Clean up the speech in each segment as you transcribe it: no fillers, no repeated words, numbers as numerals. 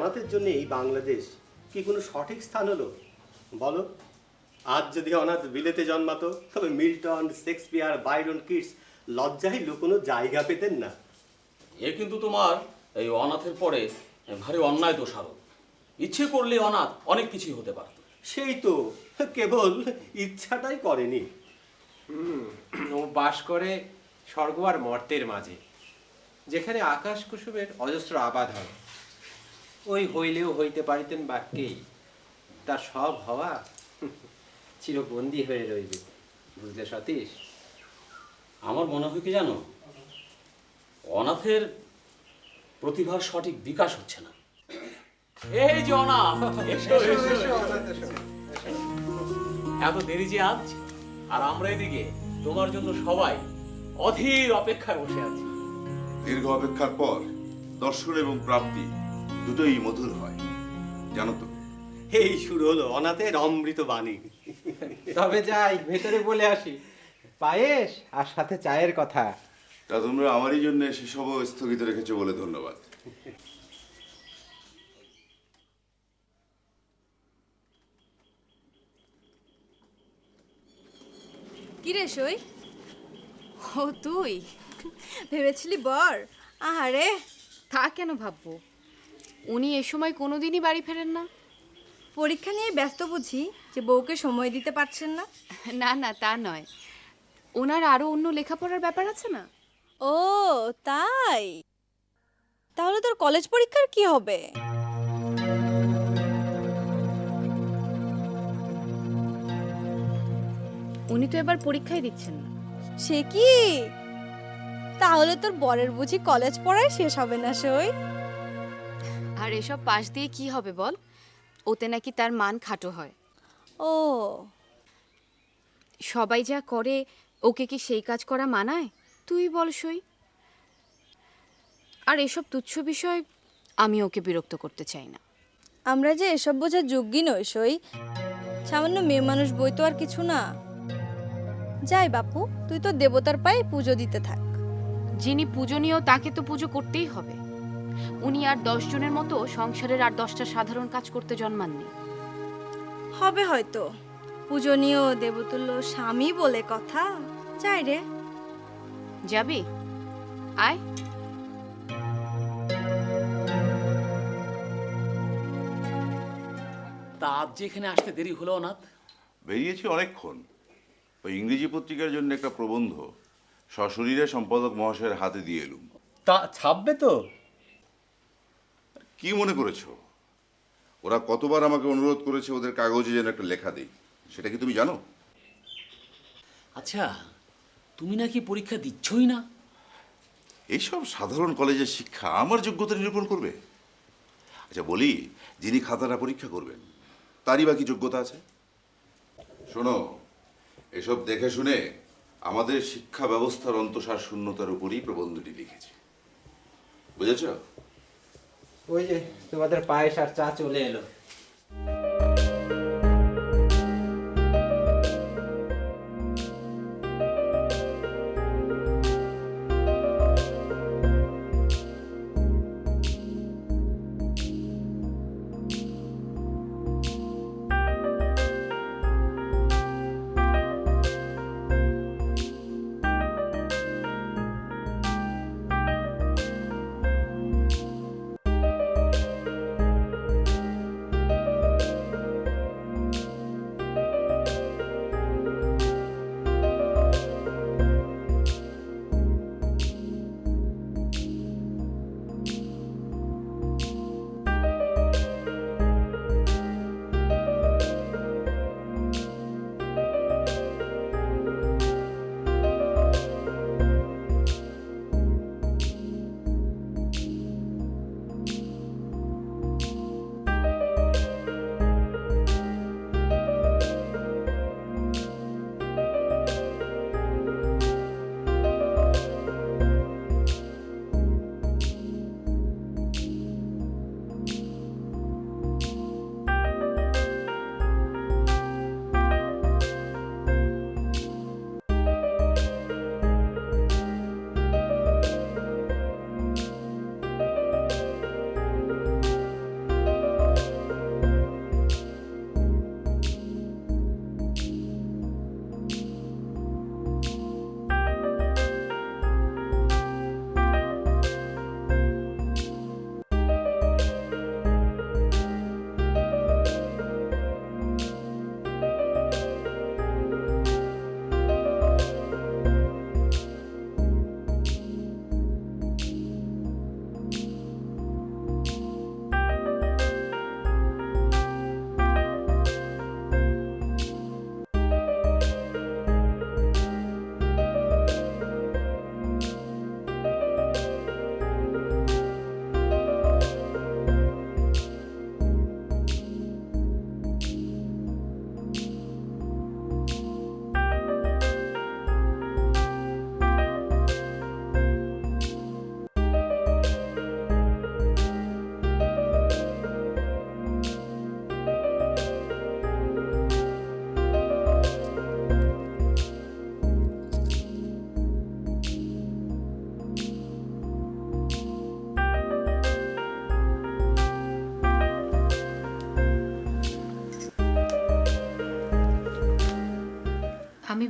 অনাথের জন্য এই বাংলাদেশ কি কোনো সঠিক স্থান হলো বলো? আজ যদি অনাথ বিলেতে জন্মাতো তবে মিল্টন, শেক্সপিয়ার, বাইরন, কিটস লজ্জায় লুকোনো জায়গা পেতেন না। এ কিন্তু তোমার এই অনাথের পরে ভারী অন্যায় দোষারোপ। ইচ্ছে করলে অনাথ অনেক কিছুই হতে পারত। সেই তো, কেবল ইচ্ছাটাই করেনি। ও বাস করে স্বর্গ আর মর্তের মাঝে, যেখানে আকাশ কুসুমের অজস্র আবাদ হয়। ওই হইলেও হইতে পারিতেন বাক্যেই তার সব হওয়া চিরবন্দী হয়ে রইবে, বুঝলে সতীশ? আমার মনে হয় কি জানো, অনাথের প্রতিভার সঠিক বিকাশ হচ্ছে না। এই যে অনাথ, এসো, এসো, এসো। এত দেরি যে আজ, আর আমরা এদিকে তোমার জন্য সবাই অধীর অপেক্ষায় বসে আছি। দীর্ঘ অপেক্ষার পর দর্শন এবং প্রাপ্তি দুটোই মধুর হয়, জানো তো। এই শুরু হলো অনাথের অমৃত বাণী। তবে যাই, ভেতরে বলে আসি, পায়েস আর সাথে চায়ের কথা। তা তোমরা আমারই জন্য সেসবও স্থগিত রেখেছো বলে ধন্যবাদ। কিরে সই? ও তুই ভেবেছিলি বর? আহারে, তা কেন ভাববো? উনি এ সময় কোনোদিনই বাড়ি ফেরেন না। পরীক্ষা নিয়ে ব্যস্ত বুঝি যে বউকে সময় দিতে পারছেন না? না না, তা নয়, ওনার আরো অন্য লেখাপড়ার ব্যাপার আছে না। ও তাই? তাহলে তোর কলেজ পরীক্ষার কি হবে? উনি তো এবার পরীক্ষাই দিচ্ছেন না। সে কি? তাহলে তোর বরের বুঝি কলেজ পড়াই শেষ হবে না সই? আর এসব পাশ দিয়ে কি হবে বল? ওতে নাকি তার মান খাটো হয়। ও সবাই যা করে ওকে কি সেই কাজ করা মানায়? তুই বল সই। আর এসব তুচ্ছ বিষয় আমি ওকে বিরক্ত করতে চাই না। আমরা যে এসব বোঝার যোগ্যই নই সই। সামান্য মেয়ে মানুষ বই তো আর কিছু না। যাই বাপু, তুই তো দেবতার পায়ে পুজো দিতে থাক। যিনি পূজনীয় তাকে তো পুজো করতেই হবে। উনি আর 10 জনের মতো সংসারের আর 10টা সাধারণ কাজ করতে জন্মাননি। হবে হয়তো, পূজনীয় দেবতুল্য স্বামী বলে কথা। যাই রে। যাবি? আয়। তা আজ যে এখানে আসতে দেরি হলো অনাথ? বেরিয়েছি অনেকক্ষণ। ওই ইংরেজি পত্রিকার জন্য একটা প্রবন্ধ সশরীরে সম্পাদক মহাশয়ের হাতে দিয়ে এলুম। তা ছাপবে তো? কি মনে করেছো ওরা কতবার আমাকে অনুরোধ করেছে ওদের কাগজে যেন একটা লেখা দিই, সেটা কি তুমি জানো? আচ্ছা, তুমি নাকি পরীক্ষা দিচ্ছই না? এইসব সাধারণ কলেজের শিক্ষা আমার যোগ্যতা নিরূপণ করবে? আচ্ছা বলি, যিনি খাতাটা পরীক্ষা করবেন তারই বা কি যোগ্যতা আছে? শোনো, এসব দেখে শুনে আমাদের শিক্ষা ব্যবস্থার অন্তঃসার শূন্যতার উপরই প্রবন্ধটি লিখেছি, বুঝেছ? ওই যে তোমাদের পায়েস আর চা চলে এলো।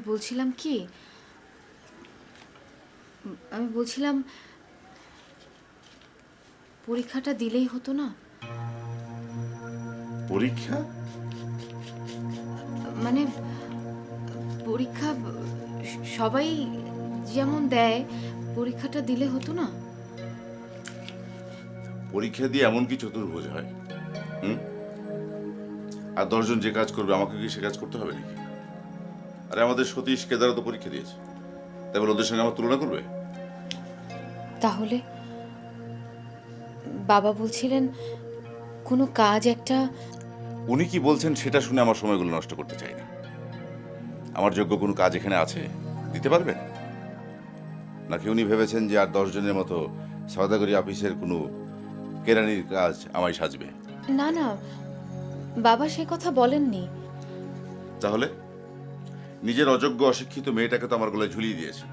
বলছিলাম কি, আমি বলছিলাম পরীক্ষাটা দিলেই হতো না? পরীক্ষা? মানে পরীক্ষা সবাই যেমন দেয়, পরীক্ষাটা দিলে হতো না? পরীক্ষা দিয়ে এমন কি চতুর্ভুজ হয়? হুম? আর 10 জন যে কাজ করবে আমাকে কি সে কাজ করতে হবে নাকি? আরে আমাদের সতীশ কেদারও তো পরীক্ষা দিয়েছে, তাই বলে ওদের সঙ্গে আমার তুলনা করবে? তাহলে বাবা বলছিলেন কোনো কাজ একটা। উনি কি বলছেন সেটা শুনে আমার সময়গুলো নষ্ট করতে চাই না। আমার যোগ্য কোনো কাজ এখানে আছে, দিতে পারবেন? নাকি উনি ভেবেছেন যে আর 10 জনের মতো সওদাগরি অফিসের কোনো কেরানির কাজ আমায় সাজবে? না না, বাবা সে কথা বলেননি। তাহলে নিজের অযোগ্য অশিক্ষিত মেয়েটাকে তো আমার গলায় ঝুলিয়ে দিয়েছে।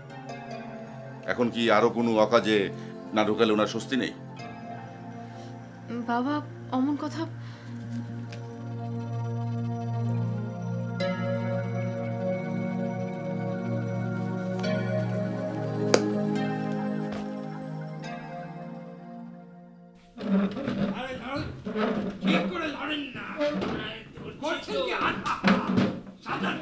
এখন কি আরো কোনো অকাজে না ঢোকালে ওনার স্বস্তি নেই? বাবা অমন কথা। ঠিক করে লড়েন না। করছেন কি? সাধারণ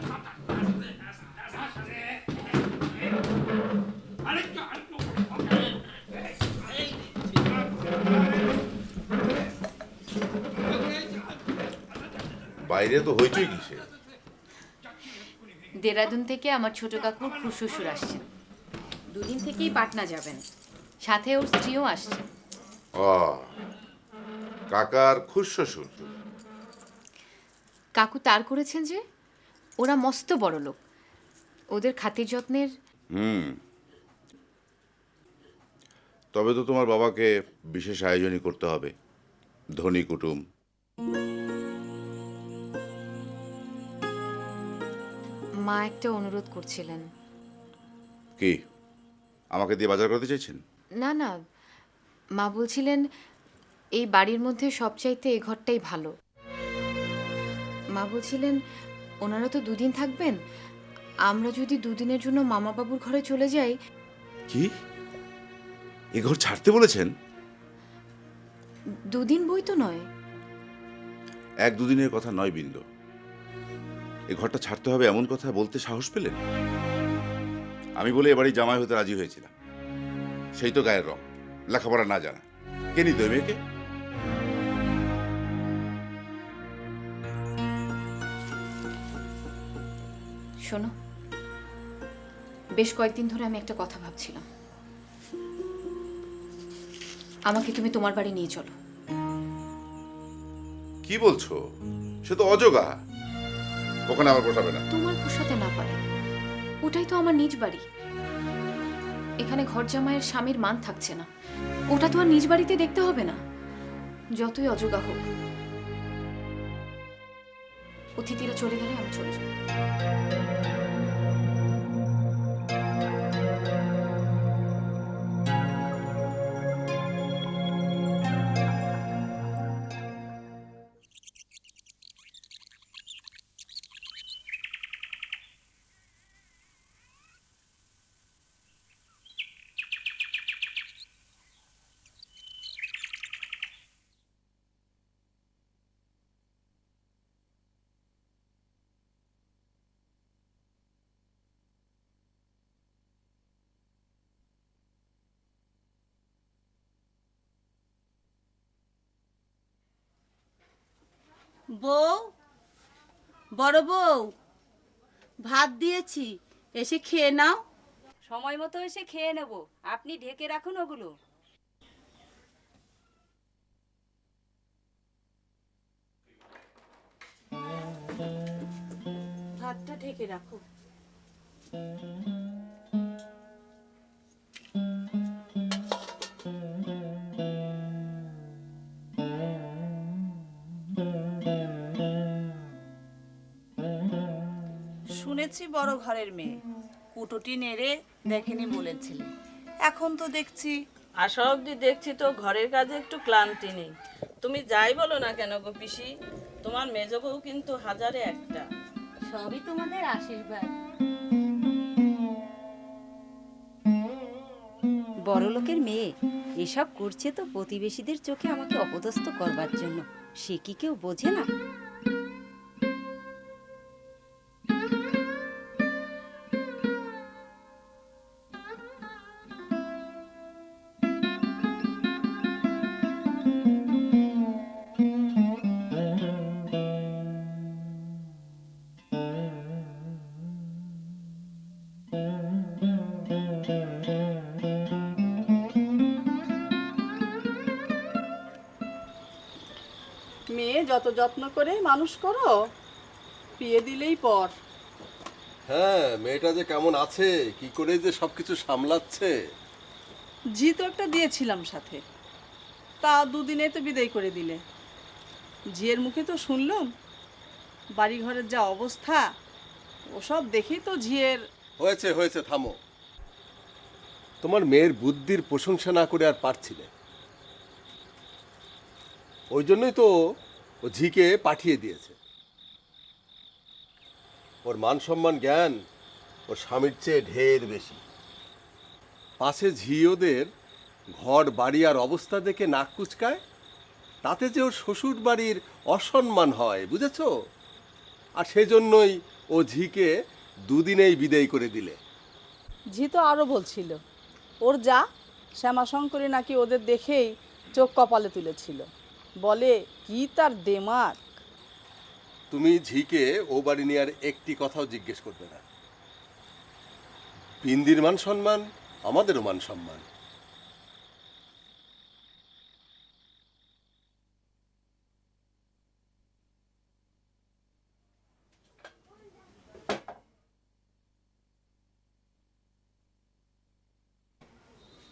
আরেকটু আরেকটু বাইরে তো হইচই কিসে? দেরাদুন থেকে আমার ছোট কাকুর খুড়শ্বশুর আসছেন, দুদিন থেকেই পাটনা যাবেন, সাথে ওর স্ত্রীও আসছে। ও, কাকার খুড়শ্বশুর? কাকু তার করেছেন যে ওরা মস্ত বড় লোক, ওদের খাতির যত্নের। তবে তো তোমার বাবাকে বিশেষ আয়োজনই করতে হবে, ধনী কুটুম। মা একটা অনুরোধ করছিলেন। কি আমাকে দিয়ে বাজার করতে চাইছেন? না না, মা বলছিলেন এই বাড়ির মধ্যে সবচাইতে এই ঘরটাই ভালো। মা বলছিলেন ওনারা তো দুদিন থাকবেন, আমরা যদি দুদিনের জন্য মামা বাবুর ঘরে চলে যাই। কি এ ঘর ছাড়তে বলেছেন? দুদিন বই তো নয়। 1-2 দিনের কথা নয় বিন্দু, এ ঘরটা ছাড়তে হবে এমন কথা বলতে সাহস পেলেন? আমি বলে এবারই জামাই হতে রাজি হয়েছিলাম, সেই তো গায়ের রং, লেখাপড়া না জানা। কে নিত এ মেয়েকে? শোনো, বেশ কয়েকদিন ধরে আমি একটা কথা ভাবছিলাম, আমাকে তুমি তোমার বাড়ি নিয়ে চলো। কি বলছো? সে তো অজগা, ওখানে আমার পোষাবে না। তোমার পোষাতে না পারে, ওটাই তো আমার নিজ বাড়ি। এখানে ঘর জামাইয়ের স্বামীর মান থাকছে না, ওটা তো আর নিজ বাড়িতে দেখতে হবে না, যতই অজগা হোক। অতিথিরা চলে গেলে আমি চলে যাব। বউ, বড় বউ, ভাত দিয়েছি, এসে খেয়ে নাও। সময় মতো এসে খেয়ে নেব, আপনি ঢেকে রাখুন ওগুলো। ভাতটা ঢেকে রাখো। শুনেছি বড় ঘরের মেয়ে, কুটোটি নেড়ে দেখেনি বলেছিলে, এখন তো দেখছি আসা অবধি দেখছি তো ঘরের কাজে একটু ক্লান্তি নেই। তুমি যাই বলো না কেন গো পিসি, তোমার মেজ বউ কিন্তু হাজারে একটা। সবই তোমাদের আশীর্বাদ। বড় লোকের মেয়ে এসব করছে তো প্রতিবেশীদের চোখে আমাকে অপদস্থ করবার জন্য। সে কি কেউ বোঝে না? মেয়ে যত যত্ন করে মানুষ করো, বিয়ে দিলেই পর। হ্যাঁ, মেয়েটা যে কেমন আছে, কি করে যে সবকিছু সামলাচ্ছে। জি তো একটা দিয়েছিলাম সাথে, তা দুদিনে তো বিদায় করে দিলে। ঝিয়ের মুখে তো শুনলাম বাড়ি ঘরের যা অবস্থা, ওসব দেখেই তো ঝিয়ের। হয়েছে হয়েছে, থামো। তোমার মেয়ের বুদ্ধির প্রশংসা না করে আর পারছি না। ওই জন্যই তো ও ঝিকে পাঠিয়ে দিয়েছে। ওর মান সম্মান জ্ঞান ওর স্বামীর চেয়ে ঢের বেশি। পাশে ঝি ওদের ঘর বাড়ি আর অবস্থা দেখে নাক কুচকায়, তাতে যে ওর শ্বশুর বাড়ির অসম্মান হয়, বুঝেছো? আর সেজন্যই ও ঝিকে দুদিনেই বিদায় করে দিলে। ঝি তো আরও বলছিল ওর যা শ্যামাশঙ্করী নাকি ওদের দেখেই চোখ কপালে তুলেছিল। বলে কি তার দেমাক। তুমি ঝিকে ও বাড়ি নিয়ে আর একটি কথাও জিজ্ঞেস করবে না। বিন্দির মান সম্মান আমাদেরও মান সম্মান।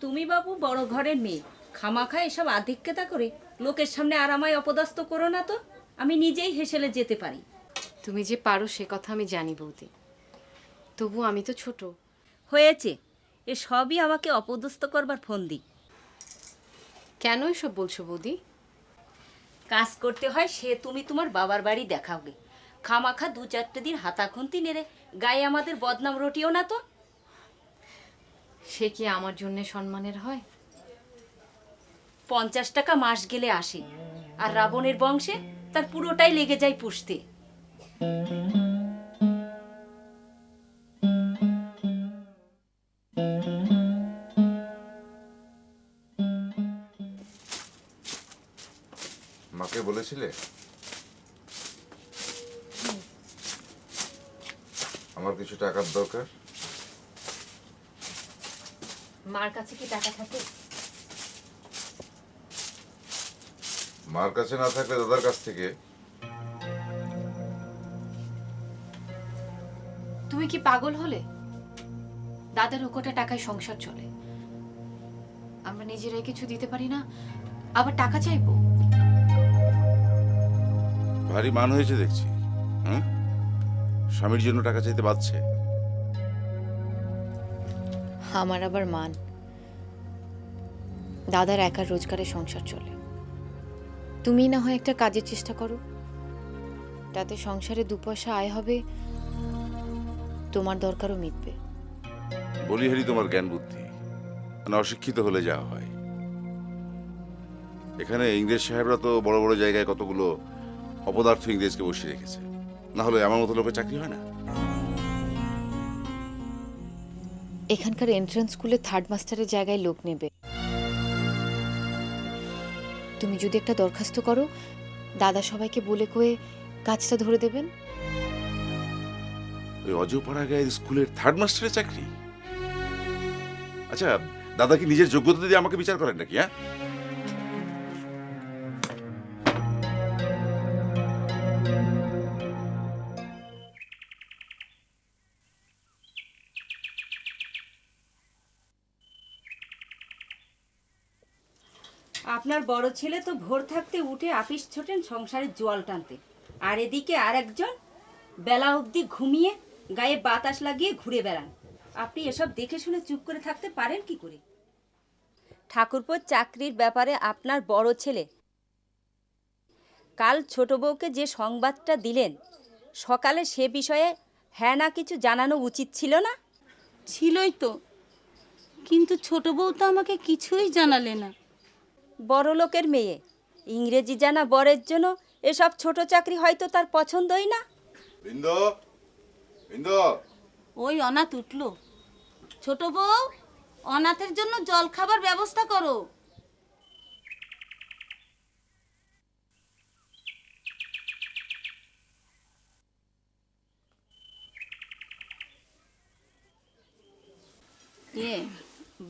তুমি বাবু বড় ঘরের মেয়ে, খামাখা এসব আধিক্যতা করে লোকের সামনে আর আমায় অপদস্থ করো না তো। আমি নিজেই হেসেলে যেতে পারি। তুমি যে পারো সে কথা আমি জানি বৌদি, তবু আমি তো ছোট। হয়েছে, এ সবই আমাকে অপদস্থ করবার ফন্দি। কেন এসব বলছো বৌদি? কাজ করতে হয় সে তুমি তোমার বাবার বাড়ি দেখাওগে। খামাখা 2-4 দিন হাতাখুন্তি নেড়ে গায়ে আমাদের বদনাম রটিও না তো। সে কি আমার জন্য সম্মানের হয়? 50 টাকা মাস গেলে আসে, আর রাবণের বংশে তার পুরোটাই লেগে যায় পুষতে। মাকে বলেছিলে আমার কিছু টাকার দরকার? মার কাছে কি টাকা থাকে? মার কাছে না থাকলে দাদার কাছ থেকে। তুমি কি পাগল হলে? দাদার ওকটা টাকায় সংসার চলে, আমরা নিজেরাই কিছু দিতে পারি না, আবার টাকা চাইবো? ভারী মান হয়েছে দেখছি। হ্যাঁ, স্বামীর জন্য টাকা চাইতে বাধ্ছে। আমার আবার মান? দাদার একার রোজগারে সংসার চলে, তুমি না হয় একটা কাজের চেষ্টা করো, তাতে সংসারে 2 পয়সা আয় হবে, তোমার দরকারও মিটবে। বলিহারি তোমার জ্ঞান বুদ্ধি, মানে অশিক্ষিত হলে যা হয়। এখানে ইংরেজ সাহেবরা তো বড় বড় জায়গায় কতগুলো অপদার্থ ইংরেজকে বসিয়ে রেখেছে, না হলে আমার মতো লোকের চাকরি হয় না। এখানকার এন্ট্রান্স স্কুলে 3rd মাস্টারের জায়গায় লোক নেবে। তুমি যদি একটা দরখাস্ত করো, দাদা সবাইকে বলে কয়ে কাজটা ধরে দেবেন। ওই অজপাড়া গায়ের স্কুলের 3rd মাস্টারের চাকরি? আচ্ছা, দাদা কি নিজের যোগ্যতা দিয়ে আমাকে বিচার করেন নাকি? হ্যাঁ, আপনার বড় ছেলে তো ভোর থাকতে উঠে আপিস ছোটেন সংসারের জোয়াল টানতে, আর এদিকে আরেকজন বেলা অবধি ঘুমিয়ে গায়ে বাতাস লাগিয়ে ঘুরে বেড়ান। আপনি এসব দেখে শুনে চুপ করে থাকতে পারেন কি করে? ঠাকুরপোর চাকরির ব্যাপারে আপনার বড় ছেলে কাল ছোট বউকে যে সংবাদটা দিলেন, সকালে সে বিষয়ে হ্যাঁ না কিছু জানানো উচিত ছিল না? ছিলই তো, কিন্তু ছোট বউ তো আমাকে কিছুই জানালে না। বড় লোকের মেয়ে, ইংরেজি জানা বরের জন্য এসব ছোট চাকরি হয়তো তার পছন্দই না। বিন্দু, বিন্দু, ওই অনাথ উঠলো। ছোট বউ, অনাথের জন্য জল খাবার ব্যবস্থা করো।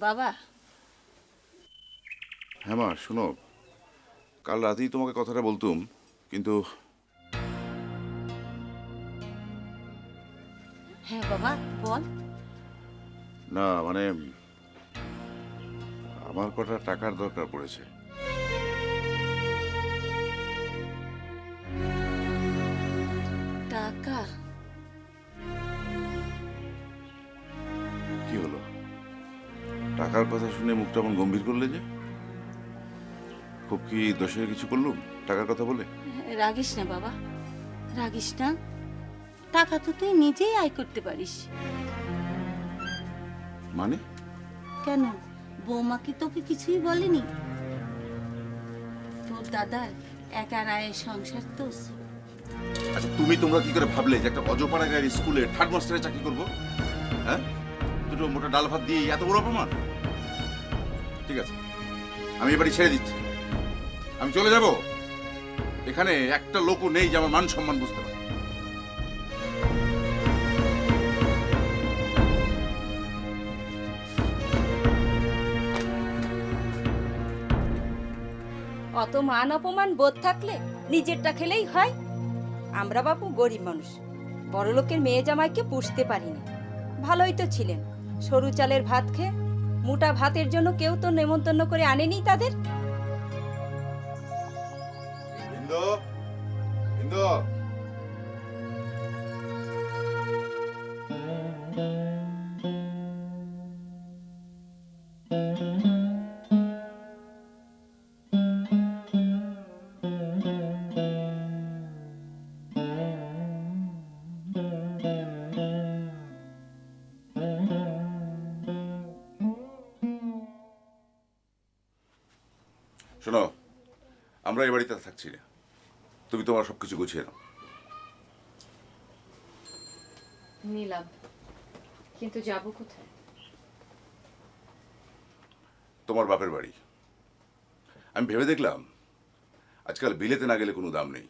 বাবা, হ্যাঁ মা শোনো, কাল রাতেই তোমাকে কথাটা বলতুম, কিন্তু হ্যাঁ বাবা বল। না মানে আমার কটা টাকার দরকার পড়েছে। টাকা? কি হলো, টাকার কথা শুনে মুখটা এমন গম্ভীর করলে যে? খুব কি দোষের কিছু করলুম টাকার কথা বলে? রাগিস না বাবা, রাগিস না। টাকা তো তুই নিজেই আয় করতে পারিস। মানে? কেন, বৌমা কি তোকে কিছুই বলেনি? তোর দাদার একার আয়ের সংসার তো। আচ্ছা তোমরা কি করে ভাবলে যে একটা অজপাড়া গায়ের স্কুলে থার্ড মাস্টারে চাকরি করবো? হ্যাঁ, দুটো মোটা ডাল ভাত দিয়ে এত বড় অপমান? ঠিক আছে, আমি এবারই ছেড়ে দিচ্ছি, আমি চলে যাব। এখানে একটা লোকও নেই যে আমার মান সম্মান বুঝতে পারে। অত মান অপমান বোধ থাকলে নিজেরটা খেলেই হয়। আমরা বাপু গরিব মানুষ, বড় লোকের মেয়ে জামাইকে পুষতে পারিনি। ভালোই তো ছিলেন, সরু চালের ভাত খেয়ে মোটা ভাতের জন্য কেউ তো নেমন্তন্ন করে আনেনি তাদের। বিন্দু, বিন্দু, শোনো, আমরা এই বাড়িতে থাকছি না, তুমি তোমার সবকিছু গুছিয়ে নাও। নিলাম, কিন্তু যাব কোথায়? তোমার বাপের বাড়ি। আমি ভেবে দেখলাম আজকাল বিলেতে না গেলে কোনো দাম নেই,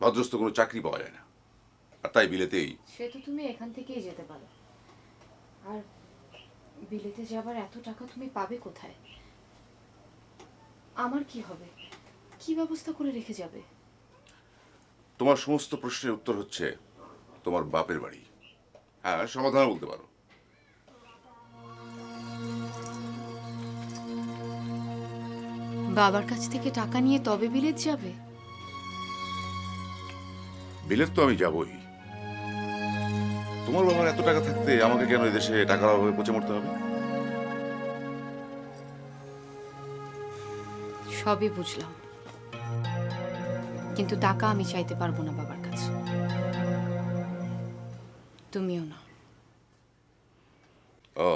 ভদ্রস্থ কোনো চাকরি পাওয়া যায় না, আর তাই বিলেতেই। সে তো তুমি এখান থেকেই যেতে পারো, আর বিলেতে যাবার এত টাকা তুমি পাবে কোথায়? আমার কি হবে? কি ব্যবস্থা করে রেখে যাবে? তোমার সমস্ত প্রশ্নের উত্তর হচ্ছে তোমার বাপের বাড়ি। হ্যাঁ, সমাধান বলতে পারো। বাবার কাছ থেকে টাকা নিয়ে তবে বিলেত যাবে? বিলেত তো আমি যাবই, তোমার বাবার এত টাকা থাকতে আমাকে কেন এই দেশে টাকার অভাবে পচে মরতে হবে? সবই বুঝলাম, কিন্তু টাকা আমি চাইতে পারবো না বাবার কাছে, তুমিও না। ও,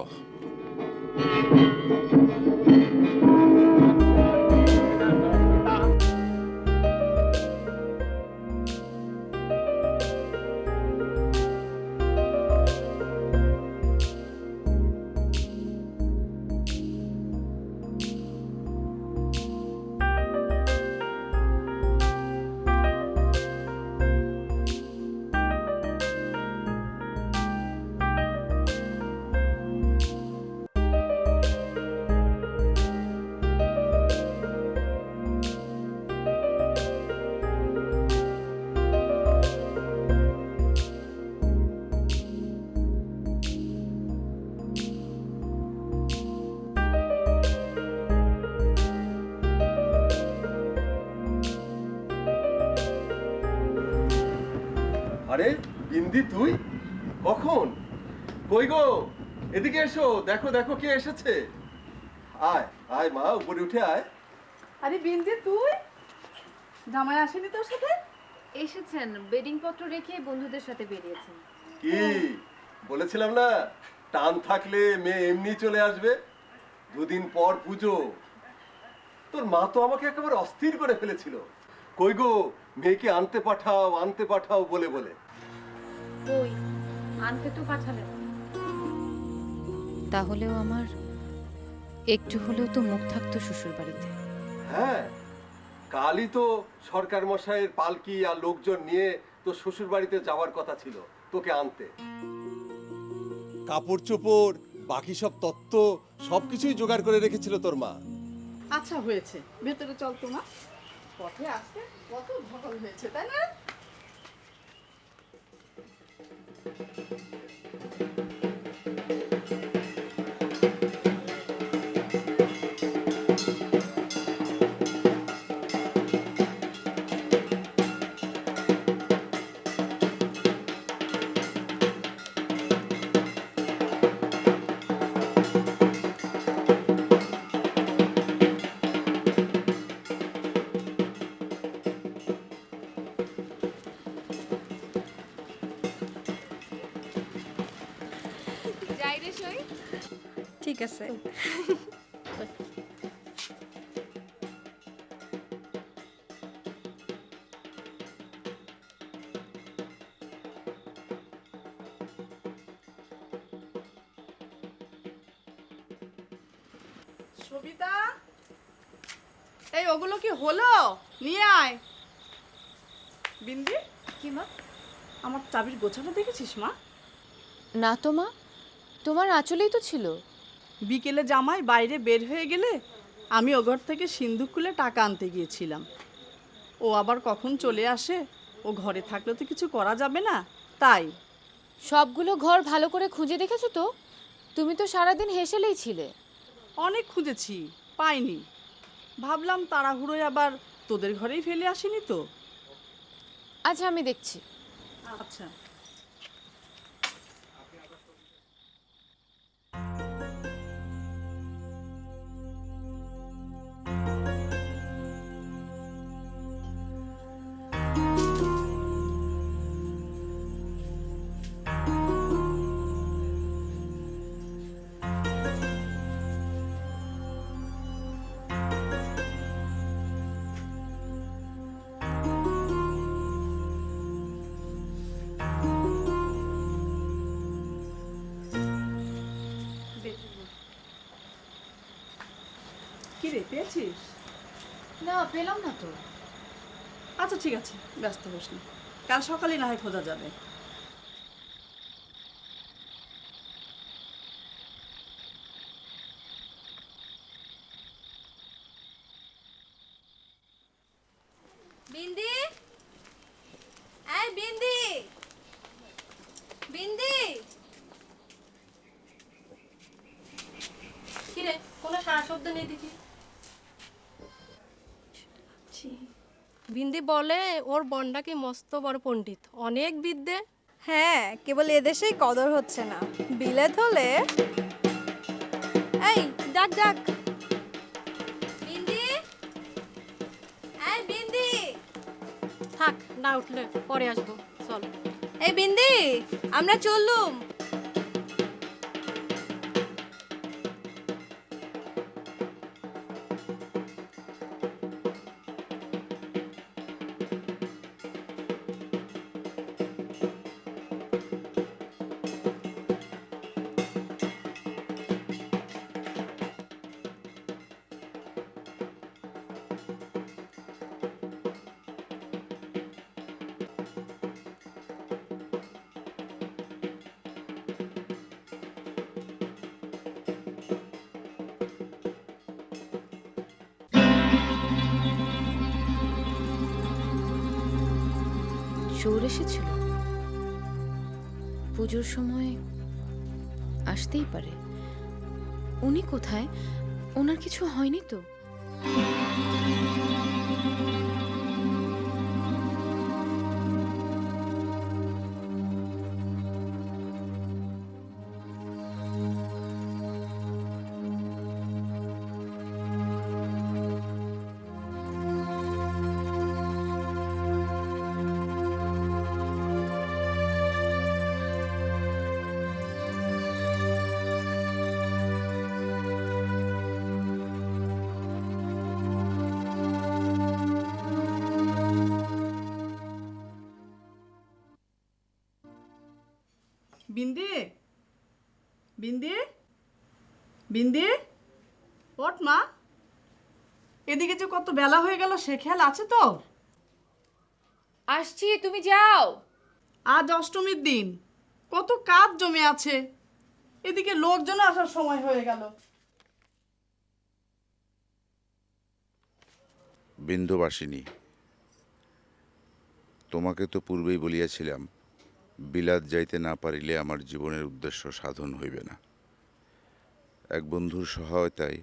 আরে বিন্দি, তুই কখন? কই গো, এদিকে এসো, দেখো দেখো কে এসেছে। আয় আয় মা, উপরে উঠে আয়। আরে বিন্দি, তুই? জামাই আসেনি তোর সাথে? এসেছেন, বেডিং পত্র রেখে বন্ধুদের সাথে বেরিয়েছেন। কি বলেছিলাম না, টান থাকলে মেয়ে এমনি চলে আসবে। দুদিন পর পুজো। তোর মা তো আমাকে একেবারে অস্থির করে ফেলেছিল। কই গো, মেয়েকে আনতে পাঠাও বলে বলে। কই আনতে তো পাঠালেন, তাহলেও আমার একটু হলেও তো মুখ থাকতো শ্বশুর বাড়িতে। হ্যাঁ, কালই তো সরকার মশাইয়ের পালকি আর লোকজন নিয়ে তো শ্বশুর বাড়িতে যাওয়ার কথা ছিল তোকে আনতে। কাপড় চোপড়, বাকি সব তত্ত্ব সবকিছুই জোগাড় করে রেখেছিল তোর মা। আচ্ছা হয়েছে, ভেতরে চল তো মা। পথে আসতে কত ধকল হয়েছে, তাই না? যাই রে সই। ঠিক আছে। সবিতা, এই ওগুলো কি হলো? নিয়ে আয়। বিন্দি, কি মা? আমার চাবির গোছাটা দেখেছিস মা? না তো মা, তোমার আঁচলেই তো ছিল। বিকেলে জামাই বাইরে বের হয়ে গেলে আমি ও ঘর থেকে সিন্ধুক খুলে টাকা আনতে গিয়েছিলাম। ও আবার কখন চলে আসে, ও ঘরে থাকলে তো কিছু করা যাবে না, তাই। সবগুলো ঘর ভালো করে খুঁজে দেখেছো তো? তুমি তো সারাদিন হেসেলেই ছিলে। অনেক খুঁজেছি, পাইনি। ভাবলাম তাড়াহুড়োয় আবার তোদের ঘরেই ফেলে আসিনি তো। আচ্ছা আমি দেখছি। আচ্ছা। কি রে, পেয়েছিস? না পেলাম না তো। আচ্ছা ঠিক আছে, ব্যস্ত হোস না, কাল সকালে না হয় খোঁজা যাবে। বিন্দি, এই বিন্দি, বিন্দি। কিরে, কোনো সারা শব্দ নেই দেখি। বিন্দি বলে ওর বন্ডা কি মস্ত বড় পণ্ডিত, অনেক বিদ্যে। হ্যাঁ, কেবল এদেশেই কদর হচ্ছে না, বিলেত হলে। এই ডাক ডাক। বিন্দি, এই বিন্দি। থাক, না উঠলে পরে আসবো, চল। এই বিন্দি, আমরা চললুম। চোর এসেছিল পুজোর সময়, আসতেই পারে। উনি কোথায়? ওনার কিছু হয়নি তো? বিন্দি, বিন্দি, বিন্দি, ওঠ মা। এদিকে যে কত বেলা হয়ে গেল সে খেয়াল আছে তো? আসছি, তুমি যাও। আজ অষ্টমীর দিন, কত কাজ জমে আছে, এদিকে লোকজন আসার সময় হয়ে গেল। বিন্দুবাসিনী, তোমাকে তো পূর্বেই বলিয়াছিলাম বিলাত যাইতে না পারিলে আমার জীবনের উদ্দেশ্য সাধন হইবে না। এক বন্ধুর সহায়তায়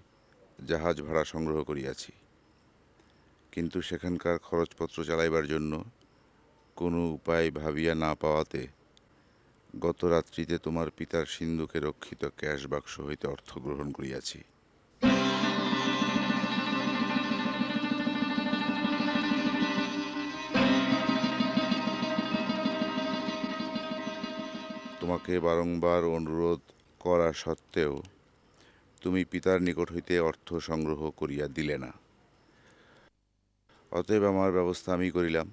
জাহাজ ভাড়া সংগ্রহ করিয়াছি, কিন্তু সেখানকার খরচপত্র চালাইবার জন্য কোনো উপায় ভাবিয়া না পাওয়াতে গত রাত্রিতে তোমার পিতার সিন্ধুকে রক্ষিত ক্যাশ বাক্স হইতে অর্থ গ্রহণ করিয়াছি। তোমাকে বারংবার অনুরোধ করা সত্ত্বেও তুমি পিতার নিকট হইতে অর্থ সংগ্রহ করিয়া দিলে না। অতএব আমার ব্যবস্থা আমি করিলাম।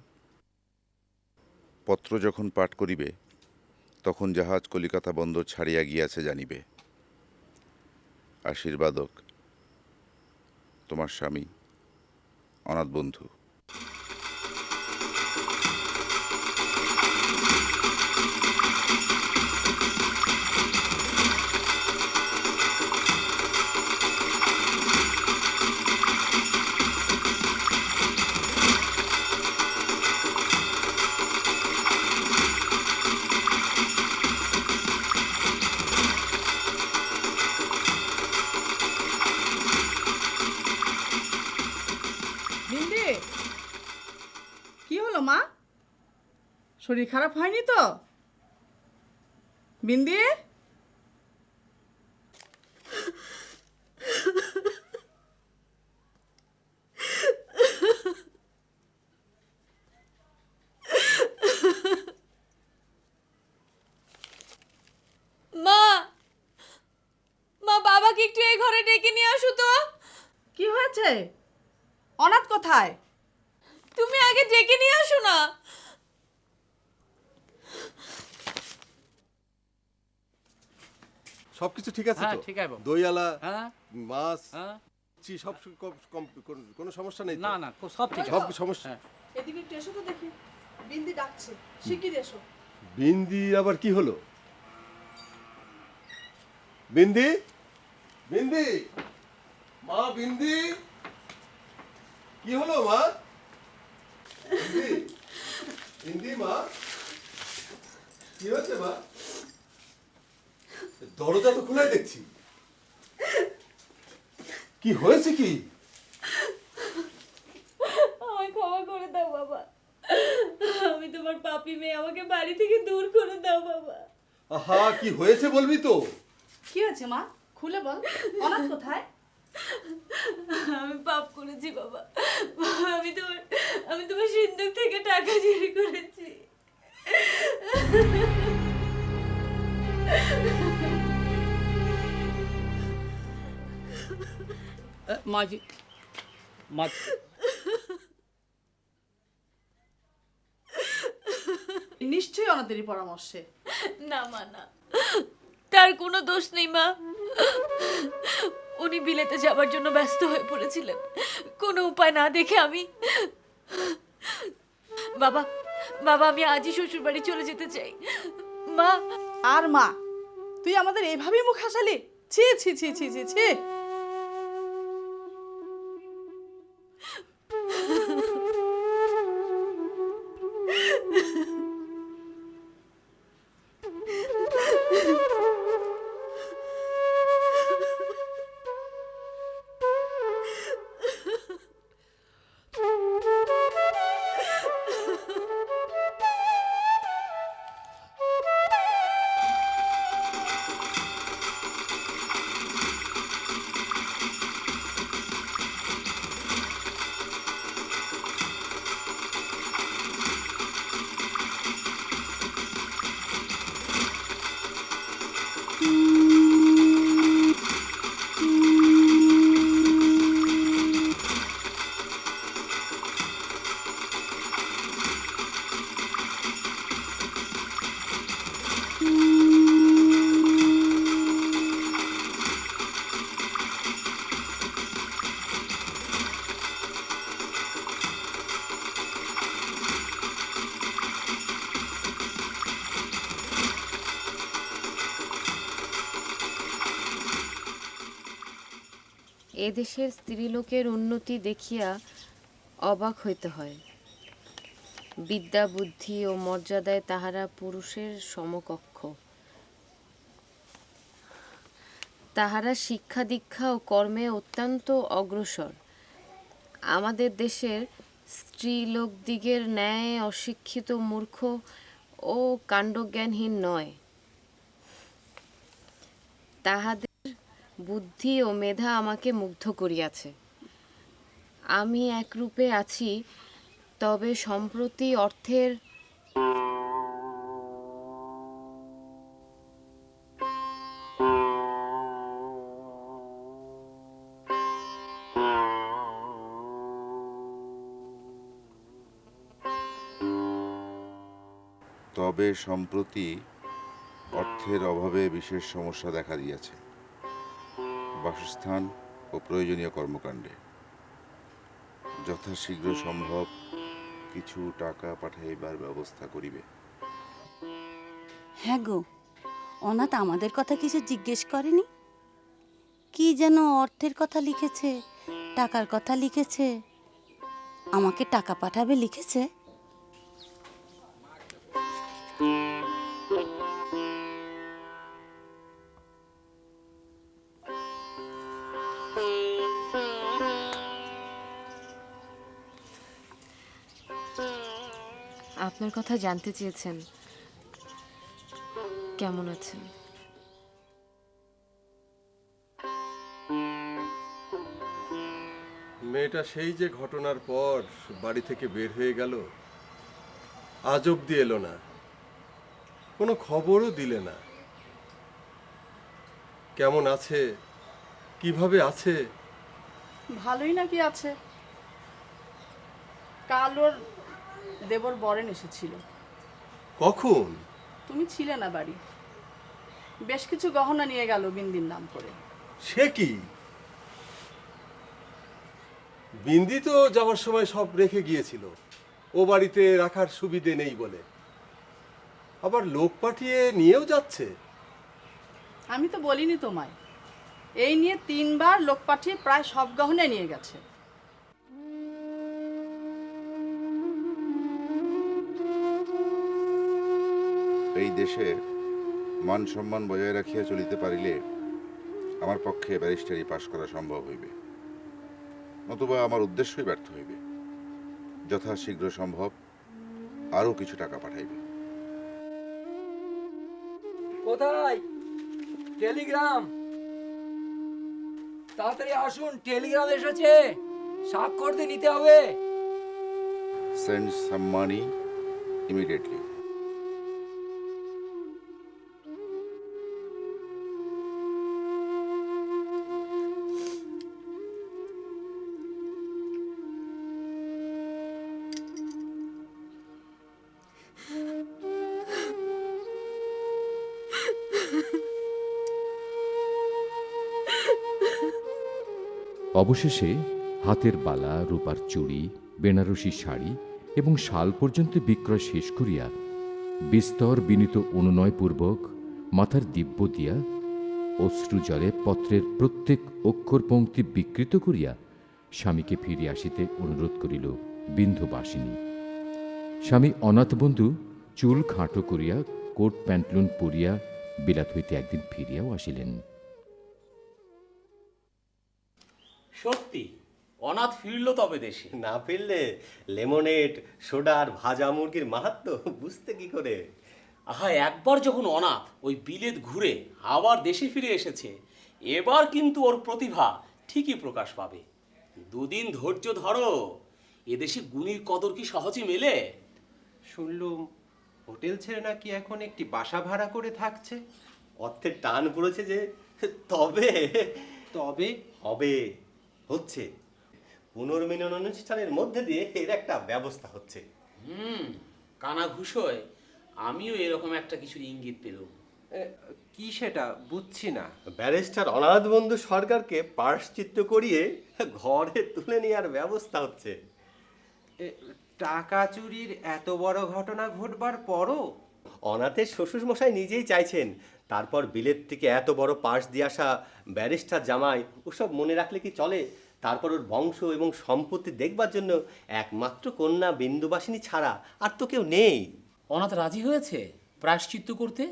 পত্র যখন পাঠ করিবে তখন জাহাজ কলিকাতা বন্দর ছাড়িয়া গিয়াছে জানিবে। আশীর্বাদক, তোমার স্বামী, অনাথ বন্ধু। বিন্দি, কি হলো মা? শরীর খারাপ হয়নি তো? বিন্দি, মা, মা, বাবাকে একটু এই ঘরে ডেকে নিয়ে আসো তো। কি হয়েছে? অনাথ কোথায়? তুমি আগে ডেকে নিয়ে আসো না। সবকিছু ঠিক আছে হ্যাঁ, তো? ঠিক আছে বাবু। দইয়ালা, হ্যাঁ মাছ, হ্যাঁ, সব কোনো সমস্যা নেই তো? না না, সব ঠিক সব আছে। সমস্যা। হ্যাঁ। এদিকে একটু এসো তো দেখি, বিন্দি ডাকছে, শিগগির এসো। বিন্দি আবার কি হলো? বিন্দি, বিন্দি, মা বিন্দি, কি হলো মা? বিন্দি, বিন্দি মা, কি হচ্ছে মা? দরজা তো খোলাই দেখছি, কি হয়েছে কি? আমায় ক্ষমা করে দাও বাবা, আমি তোমার পাপী মেয়ে, আমাকে বাড়ি থেকে দূর করে দাও বাবা। আহা, কি হয়েছে বলবি তো? কি হয়েছে মা? খুলে বল, অনাথ কোথায়? আমি পাপ করেছি বাবা, আমি তোমার সিন্ধুক থেকে টাকা চুরি করেছি। মাঝি মাছ নিশ্চয়ই অনাথেরই পরামর্শে। না মা, না, তার কোনো দোষ নেই মা। উনি বিলেতে যাবার জন্য ব্যস্ত হয়ে পড়েছিলেন, কোনো উপায় না দেখে আমি বাবা, আমি আজই শ্বশুর বাড়ি চলে যেতে চাই মা। আর মা, তুই আমাদের এভাবেই মুখ হাসালি? ছি ছি ছি ছি ছি ছি। এদেশের স্ত্রীলোকের উন্নতি দেখিয়া অবাক হইতে হয়। বিদ্যা বুদ্ধি ও মর্যাদায় তাহারা পুরুষের সমকক্ষ। তাহারা শিক্ষা দীক্ষা ও কর্মে অত্যন্ত অগ্রসর। আমাদের দেশের স্ত্রীলোকদিগের ন্যায় অশিক্ষিত মূর্খ ও কাণ্ডজ্ঞানহীন নয়। তাহাদের বুদ্ধি ও মেধা আমাকে মুগ্ধ করিয়াছে। আমি একরূপে আছি, তবে সম্প্রতি অর্থের তবে সম্প্রতি অর্থের অভাবে বিশেষ সমস্যা দেখা দিয়েছে বাসস্থান ও প্রয়োজনীয় কর্মকাণ্ডে। যথাশীঘ্র সম্ভব কিছু টাকা পাঠাইবার ব্যবস্থা করিবে। হ্যাঁ গো, অনাথ আমাদের কথা কিছু জিজ্ঞেস করেনি? কি যেন অর্থের কথা লিখেছে, টাকার কথা লিখেছে, আমাকে টাকা পাঠাবে লিখেছে। আপনার কথা জানতে চেয়েছেন, কেমন আছেন? মেয়েটা সেই যে ঘটনার পর বাড়ি থেকে বের হয়ে গেল, আজ অব্দি এলো না, কোনো খবরও দিলে না। কেমন আছে, কিভাবে আছে? ভালোই নাকি আছে। কাল ওর দেবর বরেন এসেছিল। কখন? তুমি ছিলে না বাড়ি। বেশ কিছু গহনা নিয়ে গেল বিন্দির নাম করে। সে কি? বিন্দি তো যাওয়ার সময় সব রেখে গিয়েছিল, ও বাড়িতে রাখার সুবিধে নেই বলে। আবার লোক পাঠিয়ে নিয়েও যাচ্ছে। আমি তো বলিনি তোমায়, এই নিয়ে 3 বার লোক পাঠিয়ে প্রায় সব গহনা নিয়ে গেছে। এই দেশে মান সম্মান বজায় রাখিয়া চলিতে পারিলে আমার পক্ষে ব্যারিস্টারি পাশ করা সম্ভব হইবে, নতুবা আমার উদ্দেশ্যই ব্যর্থ হইবে। যথাশীঘ্র সম্ভব আরও কিছু টাকা পাঠাইবে। কোথায়? টেলিগ্রাম, তাড়াতাড়ি আসুন, টেলিগ্রাম এসেছে, স্বাক্ষর দিয়ে নিতে হবে। Send some money immediately. অবশেষে হাতের বালা, রূপার চুড়ি, বেনারসি শাড়ি এবং শাল পর্যন্ত বিক্রয় শেষ করিয়া বিস্তর বিনীত অনুনয়পূর্বক মাথার দিব্য দিয়া অশ্রুজলে পত্রের প্রত্যেক অক্ষর পংক্তি বিকৃত করিয়া স্বামীকে ফিরিয়া আসিতে অনুরোধ করিল বিন্ধুবাসিনী। স্বামী অনাথবন্ধু চুল খাঁটো করিয়া কোট প্যান্টলুন পরিয়া বিলাত হইতে একদিন ফিরিয়াও আসিলেন। সত্যি অনাথ ফিরল তবে দেশে। না ফিরলে লেমনেড, সোডার, ভাজা মুরগির মাহাত্ম্য বুঝতে কি করে? আহা, একবার যখন অনাথ ওই বিলেত ঘুরে আবার দেশে ফিরে এসেছে, এবার কিন্তু ওর প্রতিভা ঠিকই প্রকাশ পাবে। 2 দিন ধৈর্য ধরো, এদেশে গুণীর কদর কি সহজে মেলে? শুনলুম হোটেল ছেড়ে নাকি এখন একটি বাসা ভাড়া করে থাকছে। অর্থের টান পড়েছে যে। তবে তবে হবে, হচ্ছে। পুনর্মিলন অনুষ্ঠানের মধ্যে দিয়ে এর একটা ব্যবস্থা হচ্ছে। কানা ঘুষোয় আমিও এরকম একটা কিছুর ইঙ্গিত পেলাম। কি সেটা বুঝছি না। ব্যারিস্টার অনাথ বন্ধু সরকারকে পার্শ্চিত্য করিয়ে ঘরে তুলে নেওয়ার ব্যবস্থা হচ্ছে। টাকা চুরির এত বড় ঘটনা ঘটবার পরও অনাথের শ্বশুর মশাই নিজেই চাইছেন, তারপর বিলেত থেকে এত বড় পাশ দিয়ে আসা ব্যারিস্টার জামাই ওসব মনে রাখলে কি চলে? তারপর ওর বংশ এবং সম্পত্তি দেখবার জন্য একমাত্র কন্যা বিন্দুবাসিনী ছাড়া আর তো কেউ নেই। অনাথ রাজি হয়েছে প্রায়শ্চিত্ত করতে?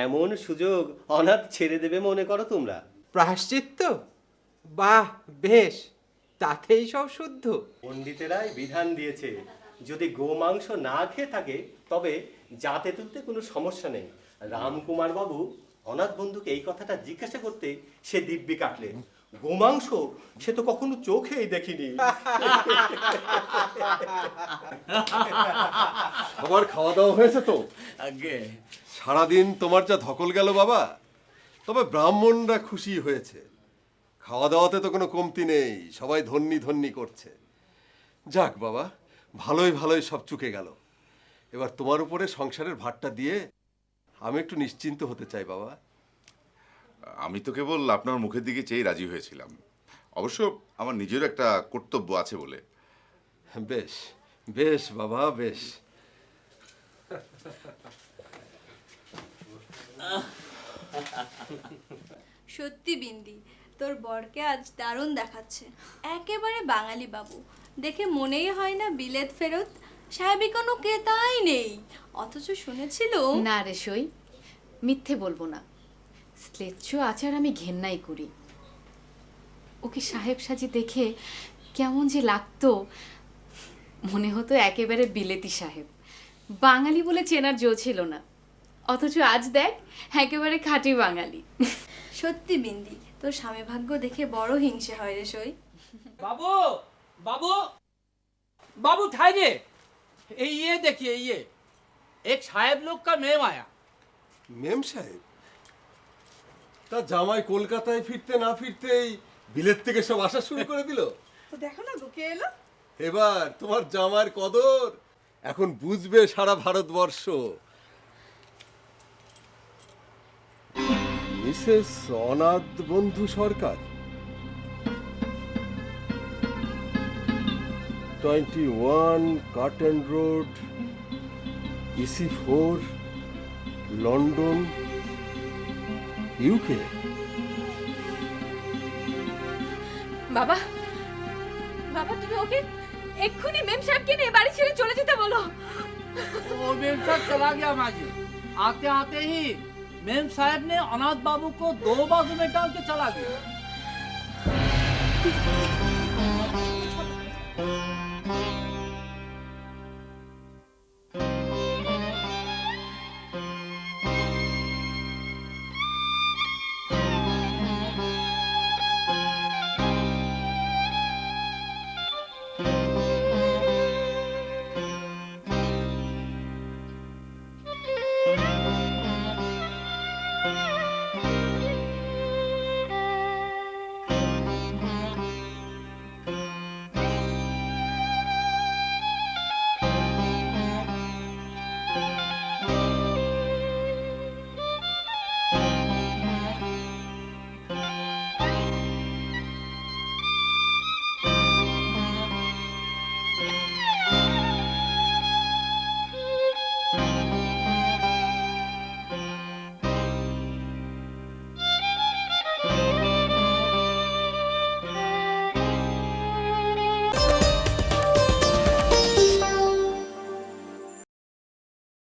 এমন সুযোগ অনাথ ছেড়ে দেবে মনে করো তোমরা? প্রায়শ্চিত্ত? বাহ, বেশ, তাতেই সব শুদ্ধ। পণ্ডিতেরাই বিধান দিয়েছে, যদি গোমাংস না খেয়ে থাকে তবে জাতে তুলতে কোনো সমস্যা নেই। রামকুমার বাবু অনাথ বন্ধুকে এই কথাটা জিজ্ঞাসা করতে সে দিব্যি কাটলেন, গোমাংস সে তো কখনো চোখেই দেখিনি। সবার খাওয়া দাওয়া হয়েছে তো? আগে সারাদিন তোমার যা ধকল গেল বাবা, তবে ব্রাহ্মণরা খুশি হয়েছে। খাওয়া দাওয়াতে তো কোনো কমতি নেই, সবাই ধন্যি ধন্যি করছে। যাক বাবা, ভালোই ভালোই সব চুকে গেল। এবার তোমার উপরে সংসারের ভারটা দিয়ে আমি একটু নিশ্চিন্ত হতে চাই বাবা। আমি তো কেবল আপনার মুখের দিকে চেয়ে রাজি হয়েছিলাম, অবশ্য আমার নিজেরও একটা কর্তব্য আছে বলে। বেশ বেশ বাবা, বেশ। সত্যি বিন্দি, তোর বরকে আজ দারুণ দেখাচ্ছে। একেবারে বাঙালি বাবু, দেখে মনেই হয় না বিলেত ফেরত। সাহেবি কোনো ক্রেতাই নেই, অথচ শুনেছিল। না রে সই, মিথ্যে বলবো না। স্লেচ্ছ আচার আমি ঘেন্নাই করি। ওকে সাহেব সাজি দেখে কেমন যে লাগতো, মনে হতো একেবারে বিলেতি সাহেব। বাঙালি বলে চেনার জো ছিল না, অথচ আজ দেখ একেবারে খাঁটি বাঙালি। সত্যি বিন্দি, তোর স্বামী ভাগ্য দেখে বড় হিংসে হয় রে সই। बाबू बाबू बाबू ठाइए, ये देखिए, ये एक साहेब लोग का मेम आया। মেম সাহেব? তা জামাই কলকাতায় ফিরতে না ফিরতেই বিলেত থেকে সব আসা শুরু করে দিল। তো দেখো না ঢুকে এলো। এবার তোমার জামার কদর এখন বুঝবে সারা ভারতবর্ষ। মিসেস অনাথ বন্ধু সরকার, 21 carton road, EC4, London, UK। বাবা, বাবা তুমি ওকে এক্ষুনি মেম সাহেবকে নিয়ে বাড়ি ছেড়ে চলে যেতে বলো। वो मेम साहब चला गया माजी। आते आते ही मेम साहब ने अनाथ बाबू को 2 बाजू में डाल के चला गया।